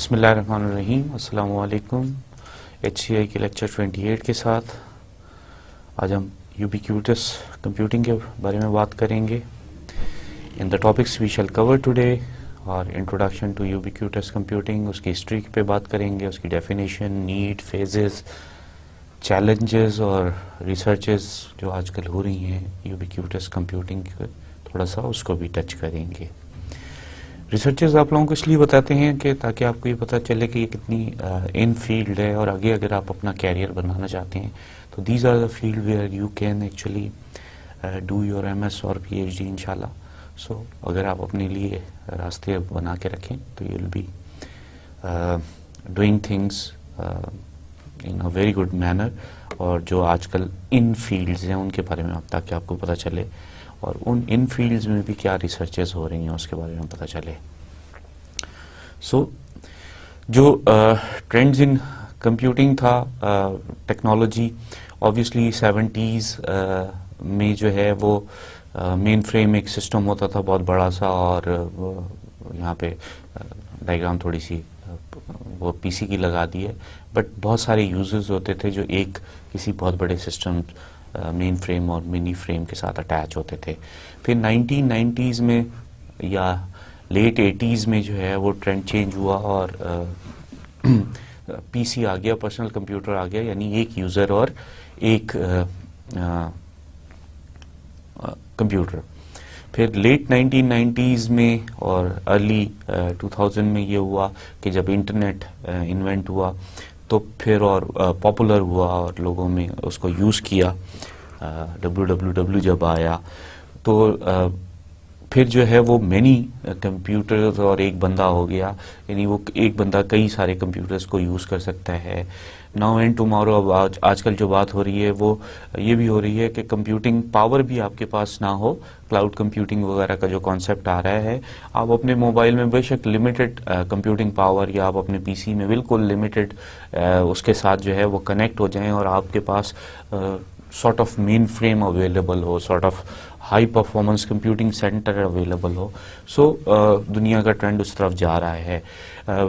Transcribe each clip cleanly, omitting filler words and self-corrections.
بسم اللہ الرحمن الرحیم. السلام علیکم. HCI کے لیکچر 28 کے ساتھ آج ہم یوبیکیوٹس کمپیوٹنگ کے بارے میں بات کریں گے. In the topics we shall cover today اور انٹروڈکشن ٹو یوبیکیوٹس کمپیوٹنگ، اس کی ہسٹری پہ بات کریں گے، اس کی ڈیفینیشن، نیڈ، فیزز، چیلنجز اور ریسرچز جو آج کل ہو رہی ہیں یوبیکیوٹس کمپیوٹنگ، تھوڑا سا اس کو بھی ٹچ کریں گے. ریسرچز آپ لوگوں کو اس لیے بتاتے ہیں کہ تاکہ آپ کو یہ پتہ چلے کہ یہ کتنی ان فیلڈ ہے، اور آگے اگر آپ اپنا کیریئر بنانا چاہتے ہیں تو these are the field where you can actually do your MS اور PhD انشاءاللہ. سو اگر آپ اپنے لیے راستے بنا کے رکھیں تو you will be doing things in a very good manner. اور جو آج کل ان فیلڈز ہیں ان کے بارے میں تاکہ آپ کو پتہ چلے، اور ان فیلڈز میں بھی کیا ریسرچز ہو رہی ہیں اس کے بارے میں پتہ چلے. سو جو ٹرینڈز ان کمپیوٹنگ تھا، ٹیکنالوجی، آبویسلی 70s میں جو ہے وہ مین فریم ایک سسٹم ہوتا تھا بہت بڑا سا، اور یہاں پہ ڈائیگرام تھوڑی سی وہ PC کی لگا دی ہے، بٹ بہت سارے یوزرز ہوتے تھے جو ایک کسی بہت بڑے سسٹم مین فریم اور منی فریم کے ساتھ اٹیچ ہوتے تھے. پھر 1990s میں یا لیٹ 80s میں جو ہے وہ ٹرینڈ چینج ہوا اور PC آ گیا، پرسنل کمپیوٹر آ گیا، یعنی ایک یوزر اور ایک کمپیوٹر. پھر لیٹ 1990s میں اور ارلی 2000 میں یہ ہوا کہ جب انٹرنیٹ انوینٹ ہوا تو پھر اور پاپولر ہوا اور لوگوں میں اس کو یوز کیا. www جب آیا تو پھر جو ہے وہ مینی کمپیوٹرز اور ایک بندہ ہو گیا، یعنی وہ ایک بندہ کئی سارے کمپیوٹرز کو یوز کر سکتا ہے. ناؤ اینڈ ٹمارو اب آج کل جو بات ہو رہی ہے وہ یہ بھی ہو رہی ہے کہ کمپیوٹنگ پاور بھی آپ کے پاس نہ ہو. کلاؤڈ کمپیوٹنگ وغیرہ کا جو کانسیپٹ آ رہا ہے، آپ اپنے موبائل میں بے شک لمیٹڈ کمپیوٹنگ پاور، یا آپ اپنے PC میں بالکل لمیٹڈ اس کے ساتھ جو ہے وہ کنیکٹ ہو جائیں اور آپ کے پاس sort of mainframe available ہو، sort of high performance computing center available ہو. سو دنیا کا ٹرینڈ اس طرف جا رہا ہے.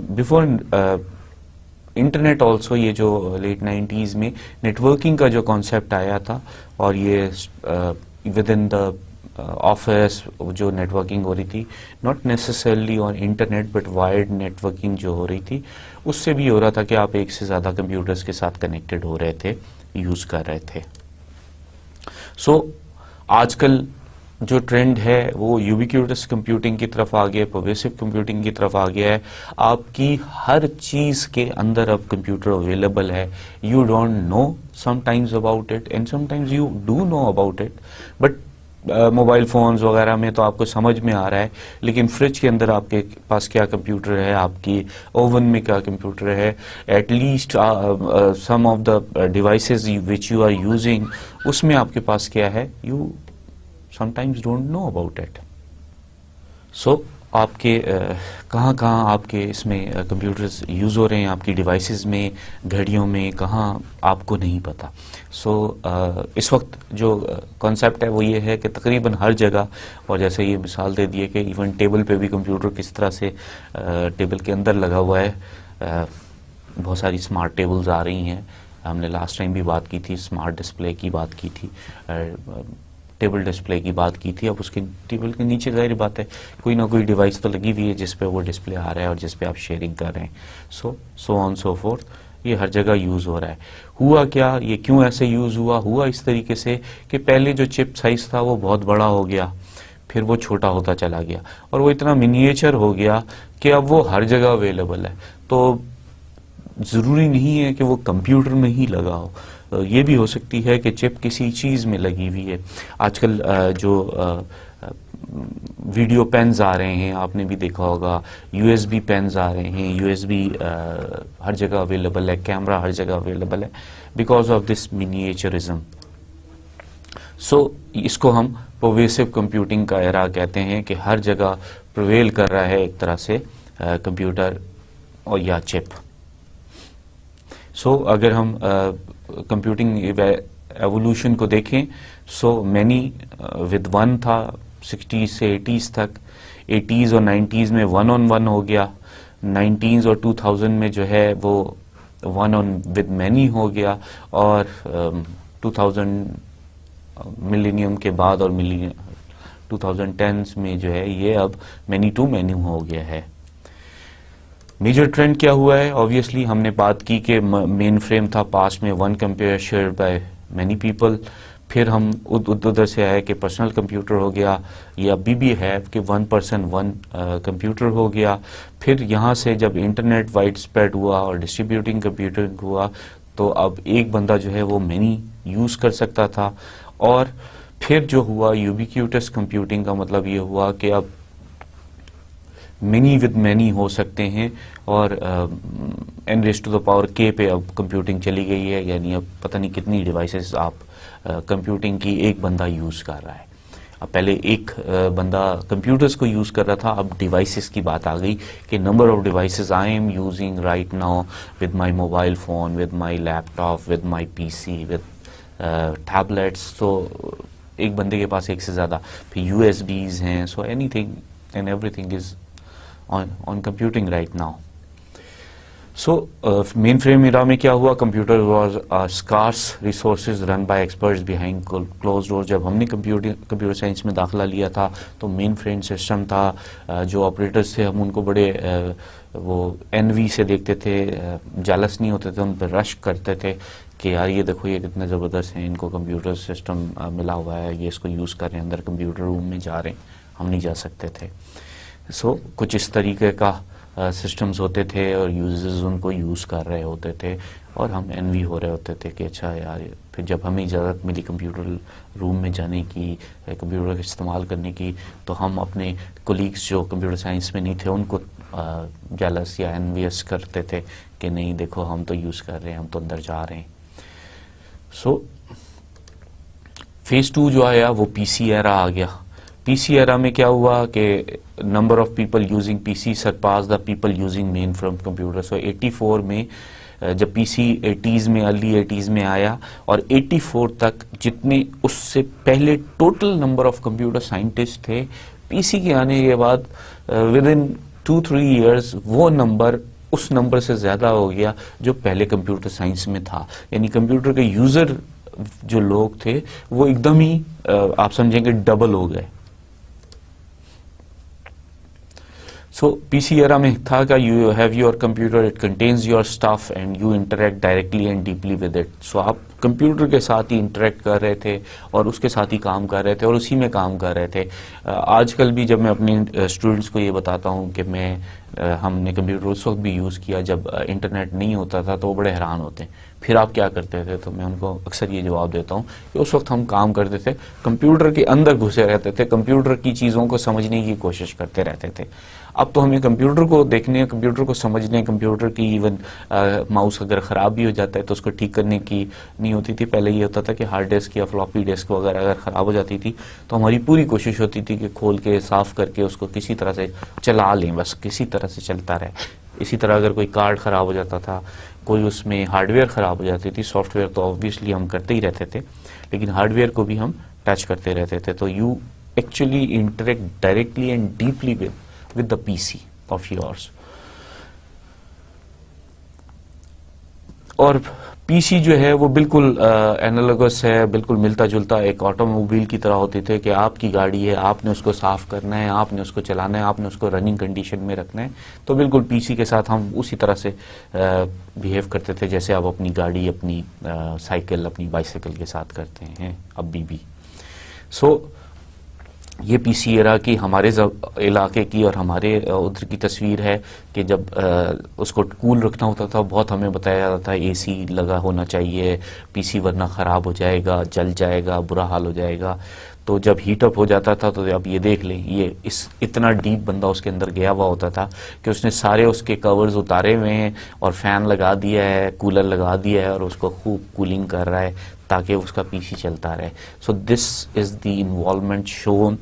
بیفور انٹرنیٹ آلسو یہ جو لیٹ 90s میں نیٹورکنگ کا جو کانسیپٹ آیا تھا، اور یہ ود ان دا آفس جو نیٹورکنگ ہو رہی تھی، not necessarily on internet but wired networking جو ہو رہی تھی، اس سے بھی ہو رہا تھا کہ آپ ایک سے زیادہ کمپیوٹرز کے ساتھ کنیکٹڈ ہو رہے تھے، یوز کر رہے تھے. سو آج کل جو ٹرینڈ ہے وہ یوبیکیوٹس کمپیوٹنگ کی طرف آ گیا، پرویسو کمپیوٹنگ کی طرف آ گیا ہے. آپ کی ہر چیز کے اندر اب کمپیوٹر اویلیبل ہے. You don't know sometimes about it and sometimes you do know about it, but mobile phones وغیرہ میں تو آپ کو سمجھ میں آ رہا ہے، لیکن فریج کے اندر آپ کے پاس کیا کمپیوٹر ہے، آپ کی اوون میں کیا کمپیوٹر ہے، at least some of the devices which you are using, اس میں آپ کے پاس کیا ہے، you sometimes don't know about it. So آپ کے کہاں کہاں آپ کے اس میں کمپیوٹرز یوز ہو رہے ہیں، آپ کی ڈیوائسز میں، گھڑیوں میں، کہاں آپ کو نہیں پتا. سو اس وقت جو کانسیپٹ ہے وہ یہ ہے کہ تقریباً ہر جگہ، اور جیسے یہ مثال دے دیے کہ ایون ٹیبل پہ بھی کمپیوٹر کس طرح سے ٹیبل کے اندر لگا ہوا ہے. بہت ساری اسمارٹ ٹیبلز آ رہی ہیں. ہم نے لاسٹ ٹائم بھی بات کی تھی، اسمارٹ ڈسپلے کی بات کی تھی، ٹیبل ڈسپلے کی بات کی تھی. اب اس کے ٹیبل کے نیچے ظاہر بات ہے کوئی نہ کوئی ڈیوائس تو لگی ہوئی ہے جس پہ وہ ڈسپلے آ رہا ہے اور جس پہ آپ شیئرنگ کر رہے ہیں. سو آن سو فورتھ، یہ ہر جگہ یوز ہو رہا ہے. ہوا کیا، یہ کیوں ایسے یوز ہوا اس طریقے سے کہ پہلے جو چپ سائز تھا وہ بہت بڑا ہو گیا، پھر وہ چھوٹا ہوتا چلا گیا، اور وہ اتنا منیچر ہو گیا کہ اب وہ ہر جگہ اویلیبل ہے. تو ضروری نہیں ہے کہ وہ کمپیوٹر میں ہی لگا ہو، یہ بھی ہو سکتی ہے کہ چپ کسی چیز میں لگی ہوئی ہے. آج کل جو ویڈیو پینز آ رہے ہیں، آپ نے بھی دیکھا ہوگا، USB پینز آ رہے ہیں، USB ہر جگہ اویلیبل ہے، کیمرہ ہر جگہ اویلیبل ہے، بیکاز آف دس منیچرزم. سو اس کو ہم پرویسو کمپیوٹنگ کا ایرا کہتے ہیں کہ ہر جگہ پرویل کر رہا ہے ایک طرح سے کمپیوٹر اور یا چپ. سو اگر ہم کمپیوٹنگ ایوولوشن کو دیکھیں، سو مینی ود ون تھا 60s سے 80s تک، 80s اور 90s میں 1 on 1 ہو گیا، 19s اور 2000 میں جو ہے وہ ون آن ود مینی ہو گیا, اور 2000 ملینیم کے بعد اور 2010s میں جو ہے یہ اب مینی ٹو مینی ہو گیا ہے. میجر ٹرینڈ کیا ہوا ہے؟ آبویسلی ہم نے بات کی کہ مین فریم تھا پاس میں one computer shared by many people, پھر ہم ادھر سے آئے کہ پرسنل کمپیوٹر ہو گیا, یہ ابھی بھی ہے کہ ون پرسن ون کمپیوٹر ہو گیا. پھر یہاں سے جب انٹرنیٹ وائڈ اسپریڈ ہوا اور ڈسٹریبیوٹنگ کمپیوٹنگ ہوا تو اب ایک بندہ جو ہے وہ مینی یوز کر سکتا تھا. اور پھر جو ہوا یوبیکیوٹس کمپیوٹنگ کا مطلب یہ ہوا کہ اب منی ود مینی ہو سکتے ہیں, اور n raise to the power k پہ اب کمپیوٹنگ چلی گئی ہے, یعنی اب پتہ نہیں کتنی ڈیوائسز آپ کمپیوٹنگ کی ایک بندہ یوز کر رہا ہے. اب پہلے ایک بندہ کمپیوٹرز کو یوز کر رہا تھا, اب ڈیوائسز کی بات آ گئی کہ number of devices I am using right now with my mobile phone, with my laptop, with my P C, with tablets. تو ایک بندے کے پاس ایک سے زیادہ, پھر یو ایس بیز ہیں, so anything and everything is on computing right now. So mainframe era میں کیا ہوا, computer was scarce resources run by experts behind closed doors. جب ہم نے کمپیوٹر سائنس میں داخلہ لیا تھا تو مین فریم سسٹم تھا, جو آپریٹرز تھے ہم ان کو بڑے وہ envy سے دیکھتے تھے, جالس نہیں ہوتے تھے, ان پہ رش کرتے تھے کہ یار یہ دیکھو یہ کتنے زبردست ہیں, ان کو کمپیوٹر سسٹم ملا ہوا ہے, یہ اس کو یوز کر رہے ہیں, اندر کمپیوٹر روم میں جا رہے ہیں, ہم نہیں جا سکتے تھے. سو کچھ اس طریقے کا سسٹمز ہوتے تھے اور یوزرز ان کو یوز کر رہے ہوتے تھے, اور ہم انوی ہو رہے ہوتے تھے کہ اچھا یار. پھر جب ہمیں اجازت ملی کمپیوٹر روم میں جانے کی, کمپیوٹر کا استعمال کرنے کی, تو ہم اپنے کولیگز جو کمپیوٹر سائنس میں نہیں تھے ان کو جالس یا انویس کرتے تھے کہ نہیں دیکھو ہم تو یوز کر رہے ہیں, ہم تو اندر جا رہے ہیں. سو فیز 2 جو آیا وہ پی سی ایرا آ گیا. پی سی ایرا میں کیا ہوا کہ number of people using P C surpass the people using mainframe computer. So 84 میں جب پی سی 80s میں ارلی 80s میں آیا, اور 84 تک جتنے اس سے پہلے total number of computer scientist تھے, پی سی کے آنے کے بعد ود ان 2-3 ایئرز وہ نمبر اس نمبر سے زیادہ ہو گیا جو پہلے کمپیوٹر سائنس میں تھا. یعنی کمپیوٹر کے یوزر جو لوگ تھے وہ ایک دم ہی آپ سمجھیں کہ ڈبل ہو گئے. سو پی سی ایرا میں تھا کہ you have your computer, it contains your stuff and you interact directly and deeply with it. So آپ کمپیوٹر کے ساتھ ہی انٹریکٹ کر رہے تھے اور اس کے ساتھ ہی کام کر رہے تھے اور اسی میں کام کر رہے تھے. آج کل بھی جب میں اپنے اسٹوڈنٹس کو یہ بتاتا ہوں کہ ہم نے کمپیوٹر اس وقت بھی یوز کیا جب انٹرنیٹ نہیں ہوتا تھا, تو وہ بڑے حیران ہوتے ہیں پھر آپ کیا کرتے تھے. تو میں ان کو اکثر یہ جواب دیتا ہوں کہ اس وقت ہم کام کرتے تھے, کمپیوٹر کے اندر گھسے رہتے تھے, کمپیوٹر کی چیزوں کو سمجھنے کی کوشش کرتے رہتے تھے. اب تو ہمیں کمپیوٹر کو دیکھنے, کمپیوٹر کو سمجھنے, کمپیوٹر کی ایون ماؤس اگر خراب بھی ہو جاتا ہے تو اس کو ٹھیک کرنے کی نہیں ہوتی تھی. پہلے یہ ہوتا تھا کہ ہارڈ ڈسک یا فلاپی ڈسک وغیرہ اگر خراب ہو جاتی تھی تو ہماری پوری کوشش ہوتی تھی کہ کھول کے صاف کر کے اس کو کسی طرح سے چلا لیں, بس کسی طرح سے چلتا رہے. اسی طرح اگر کوئی کارڈ خراب ہو جاتا تھا, کوئی اس میں ہارڈ ویئر خراب ہو جاتی تھی, سافٹ ویئر تو آبویسلی ہم کرتے ہی رہتے تھے لیکن ہارڈ ویئر کو بھی ہم ٹچ کرتے رہتے تھے. تو you actually interact directly and deeply with the P C of yours. اور پی سی جو ہے وہ بالکل اینالوگس ہے, بالکل ملتا جلتا ایک آٹو موبائل کی طرح ہوتے تھے کہ آپ کی گاڑی ہے, آپ نے اس کو صاف کرنا ہے, آپ نے اس کو چلانا ہے, آپ نے اس کو رننگ کنڈیشن میں رکھنا ہے. تو بالکل پی سی کے ساتھ ہم اسی طرح سے بیہیو کرتے تھے جیسے آپ اپنی گاڑی, اپنی سائیکل, اپنی بائیسیکل کے ساتھ کرتے ہیں ابھی بھی. سو یہ پی سی ایرا کی ہمارے علاقے کی اور ہمارے ادھر کی تصویر ہے کہ جب اس کو کول رکھنا ہوتا تھا, بہت ہمیں بتایا جاتا تھا اے سی لگا ہونا چاہیے, پی سی ورنہ خراب ہو جائے گا, جل جائے گا, برا حال ہو جائے گا. تو جب ہیٹ اپ ہو جاتا تھا تو اب یہ دیکھ لیں, یہ اتنا ڈیپ بندہ اس کے اندر گیا ہوا ہوتا تھا کہ اس نے سارے اس کے کورز اتارے ہوئے ہیں اور فین لگا دیا ہے, کولر لگا دیا ہے اور اس کو خوب کولنگ کر رہا ہے تاکہ اس کا پی سی چلتا رہے. So this is the involvement shown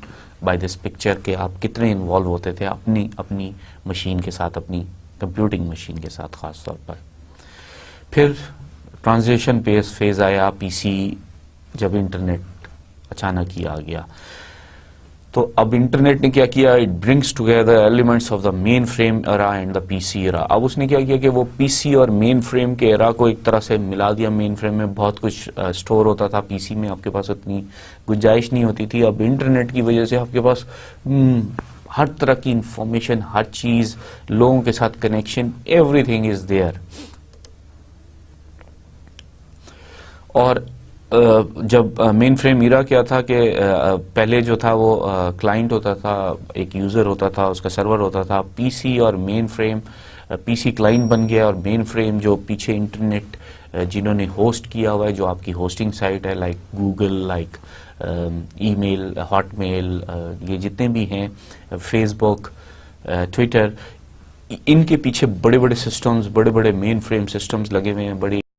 by this picture کہ آپ کتنے انوالو ہوتے تھے اپنی مشین کے ساتھ, اپنی کمپیوٹنگ مشین کے ساتھ خاص طور پر. پھر ٹرانزیشن فیز آیا پی سی جب انٹرنیٹ اچانک ہی آ گیا. تو اب انٹرنیٹ نے کیا کیا, it brings together elements of the mainframe era and the P C era. اب اس نے کیا کیا کہ وہ پی سی اور مین فریم کے ایرا کو ایک طرح سے ملا دیا. مین فریم میں بہت کچھ اسٹور ہوتا تھا, پی سی میں آپ کے پاس اتنی گنجائش نہیں ہوتی تھی. اب انٹرنیٹ کی وجہ سے آپ کے پاس ہر طرح کی انفارمیشن, ہر چیز, لوگوں کے ساتھ connection, every thing is there. اور جب مین فریم ایرا کیا تھا کہ پہلے جو تھا وہ کلائنٹ ہوتا تھا, ایک یوزر ہوتا تھا, اس کا سرور ہوتا تھا. پی سی اور مین فریم, پی سی کلائنٹ بن گیا اور مین فریم جو پیچھے انٹرنیٹ جنہوں نے ہوسٹ کیا ہوا ہے, جو آپ کی ہوسٹنگ سائٹ ہے, لائک گوگل, لائک ای میل, ہاٹ میل, یہ جتنے بھی ہیں, فیس بک, ٹویٹر, ان کے پیچھے بڑے بڑے سسٹمز, بڑے بڑے مین فریم سسٹمز لگے ہوئے ہیں, بڑی